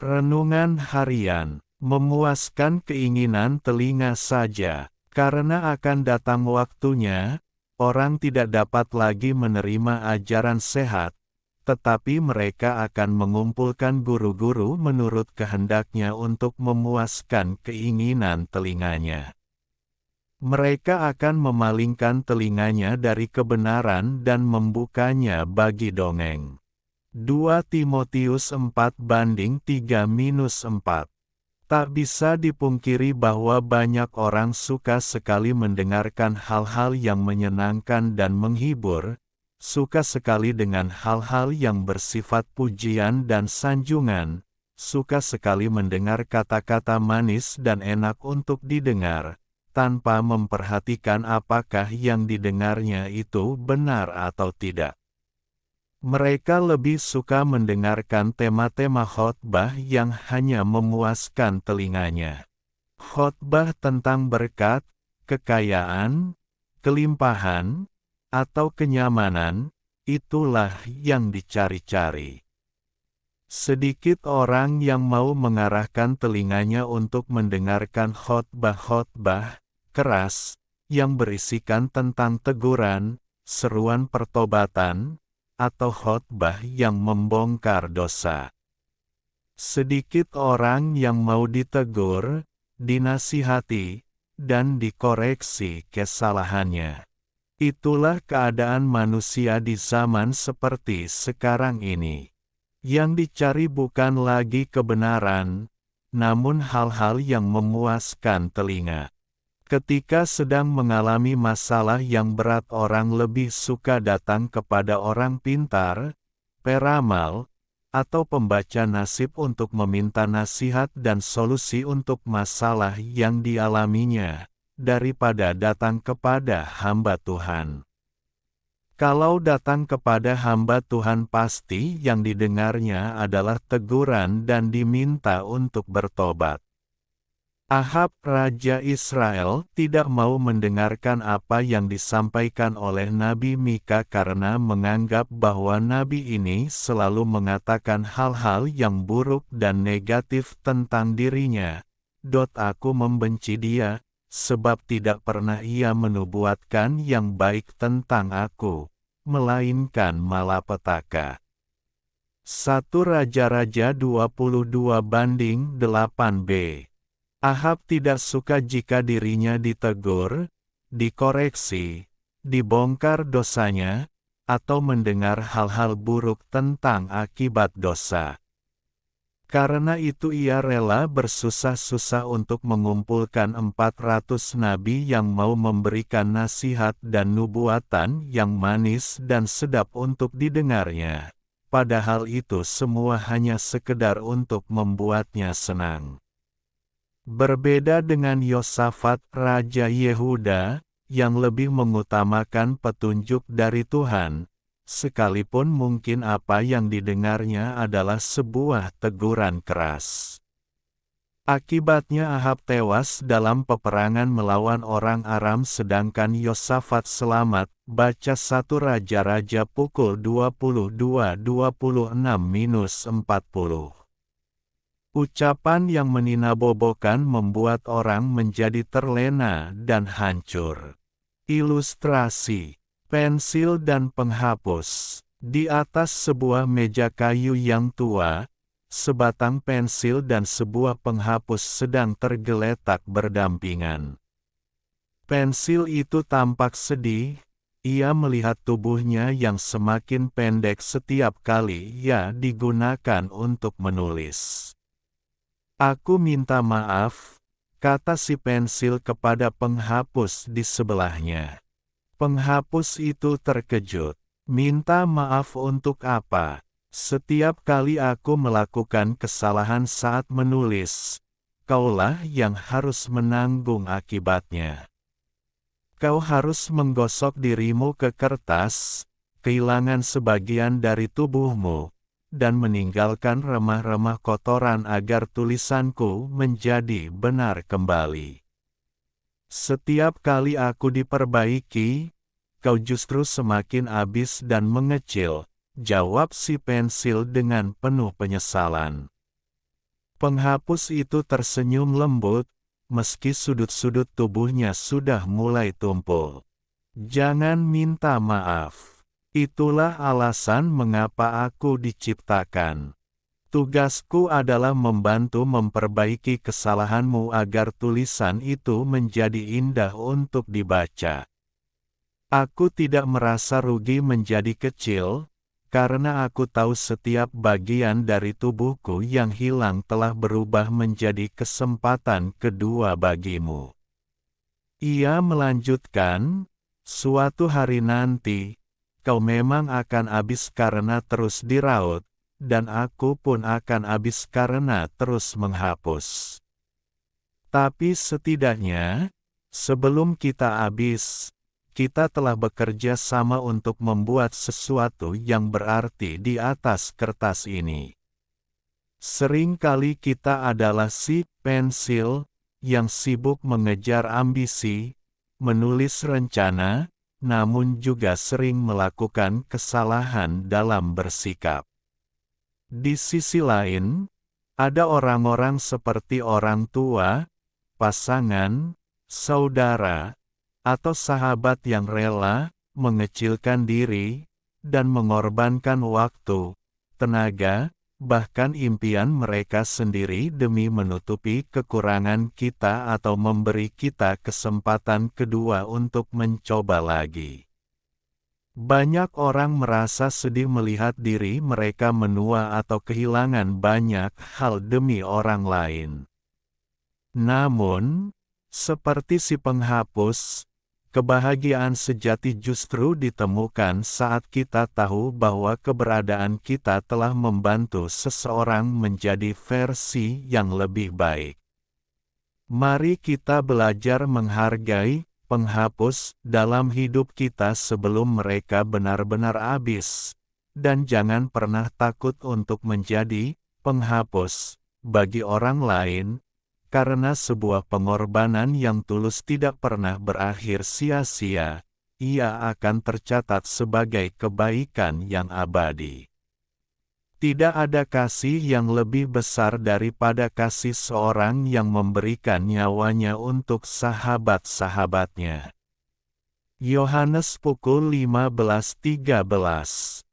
Renungan harian, memuaskan keinginan telinga saja, karena akan datang waktunya, orang tidak dapat lagi menerima ajaran sehat, tetapi mereka akan mengumpulkan guru-guru menurut kehendaknya untuk memuaskan keinginan telinganya. Mereka akan memalingkan telinganya dari kebenaran dan membukanya bagi dongeng. 2 Timotius 4:3-4. Tak bisa dipungkiri bahwa banyak orang suka sekali mendengarkan hal-hal yang menyenangkan dan menghibur, suka sekali dengan hal-hal yang bersifat pujian dan sanjungan, suka sekali mendengar kata-kata manis dan enak untuk didengar, tanpa memperhatikan apakah yang didengarnya itu benar atau tidak. Mereka lebih suka mendengarkan tema-tema khotbah yang hanya memuaskan telinganya. Khotbah tentang berkat, kekayaan, kelimpahan, atau kenyamanan, itulah yang dicari-cari. Sedikit orang yang mau mengarahkan telinganya untuk mendengarkan khotbah-khotbah keras yang berisikan tentang teguran, seruan pertobatan, atau khotbah yang membongkar dosa. Sedikit orang yang mau ditegur, dinasihati, dan dikoreksi kesalahannya. Itulah keadaan manusia di zaman seperti sekarang ini. Yang dicari bukan lagi kebenaran, namun hal-hal yang memuaskan telinga. Ketika sedang mengalami masalah yang berat, orang lebih suka datang kepada orang pintar, peramal, atau pembaca nasib untuk meminta nasihat dan solusi untuk masalah yang dialaminya, daripada datang kepada hamba Tuhan. Kalau datang kepada hamba Tuhan, pasti yang didengarnya adalah teguran dan diminta untuk bertobat. Ahab, raja Israel, tidak mau mendengarkan apa yang disampaikan oleh Nabi Mika karena menganggap bahwa nabi ini selalu mengatakan hal-hal yang buruk dan negatif tentang dirinya. Aku membenci dia, sebab tidak pernah ia menubuatkan yang baik tentang aku, melainkan malapetaka. 1 Raja-Raja 22:8b. Ahab tidak suka jika dirinya ditegur, dikoreksi, dibongkar dosanya, atau mendengar hal-hal buruk tentang akibat dosa. Karena itu ia rela bersusah-susah untuk mengumpulkan 400 nabi yang mau memberikan nasihat dan nubuatan yang manis dan sedap untuk didengarnya. Padahal itu semua hanya sekedar untuk membuatnya senang. Berbeda dengan Yosafat, Raja Yehuda, yang lebih mengutamakan petunjuk dari Tuhan, sekalipun mungkin apa yang didengarnya adalah sebuah teguran keras. Akibatnya Ahab tewas dalam peperangan melawan orang Aram sedangkan Yosafat selamat. Baca 1 Raja-Raja pukul 22:26-40. Ucapan yang meninabobokan membuat orang menjadi terlena dan hancur. Ilustrasi, pensil dan penghapus. Di atas sebuah meja kayu yang tua, sebatang pensil dan sebuah penghapus sedang tergeletak berdampingan. Pensil itu tampak sedih, ia melihat tubuhnya yang semakin pendek setiap kali ia digunakan untuk menulis. "Aku minta maaf," kata si pensil kepada penghapus di sebelahnya. Penghapus itu terkejut. "Minta maaf untuk apa? Setiap kali aku melakukan kesalahan saat menulis, kaulah yang harus menanggung akibatnya. Kau harus menggosok dirimu ke kertas, kehilangan sebagian dari tubuhmu, dan meninggalkan remah-remah kotoran agar tulisanku menjadi benar kembali. Setiap kali aku diperbaiki, kau justru semakin abis dan mengecil," jawab si pensil dengan penuh penyesalan. Penghapus itu tersenyum lembut, meski sudut-sudut tubuhnya sudah mulai tumpul. Jangan minta maaf. Itulah alasan mengapa aku diciptakan. Tugasku adalah membantu memperbaiki kesalahanmu agar tulisan itu menjadi indah untuk dibaca. Aku tidak merasa rugi menjadi kecil, karena aku tahu setiap bagian dari tubuhku yang hilang telah berubah menjadi kesempatan kedua bagimu. Ia melanjutkan, suatu hari nanti, kau memang akan habis karena terus diraut, dan aku pun akan habis karena terus menghapus. Tapi setidaknya, sebelum kita habis, kita telah bekerja sama untuk membuat sesuatu yang berarti di atas kertas ini. Seringkali kita adalah si pensil yang sibuk mengejar ambisi, menulis rencana, namun juga sering melakukan kesalahan dalam bersikap. Di sisi lain, ada orang-orang seperti orang tua, pasangan, saudara, atau sahabat yang rela mengecilkan diri dan mengorbankan waktu, tenaga, bahkan impian mereka sendiri demi menutupi kekurangan kita atau memberi kita kesempatan kedua untuk mencoba lagi. Banyak orang merasa sedih melihat diri mereka menua atau kehilangan banyak hal demi orang lain. Namun, seperti si penghapus, kebahagiaan sejati justru ditemukan saat kita tahu bahwa keberadaan kita telah membantu seseorang menjadi versi yang lebih baik. Mari kita belajar menghargai penghapus dalam hidup kita sebelum mereka benar-benar habis, dan jangan pernah takut untuk menjadi penghapus bagi orang lain, karena sebuah pengorbanan yang tulus tidak pernah berakhir sia-sia, ia akan tercatat sebagai kebaikan yang abadi. Tidak ada kasih yang lebih besar daripada kasih seorang yang memberikan nyawanya untuk sahabat-sahabatnya. Yohanes pukul 15.13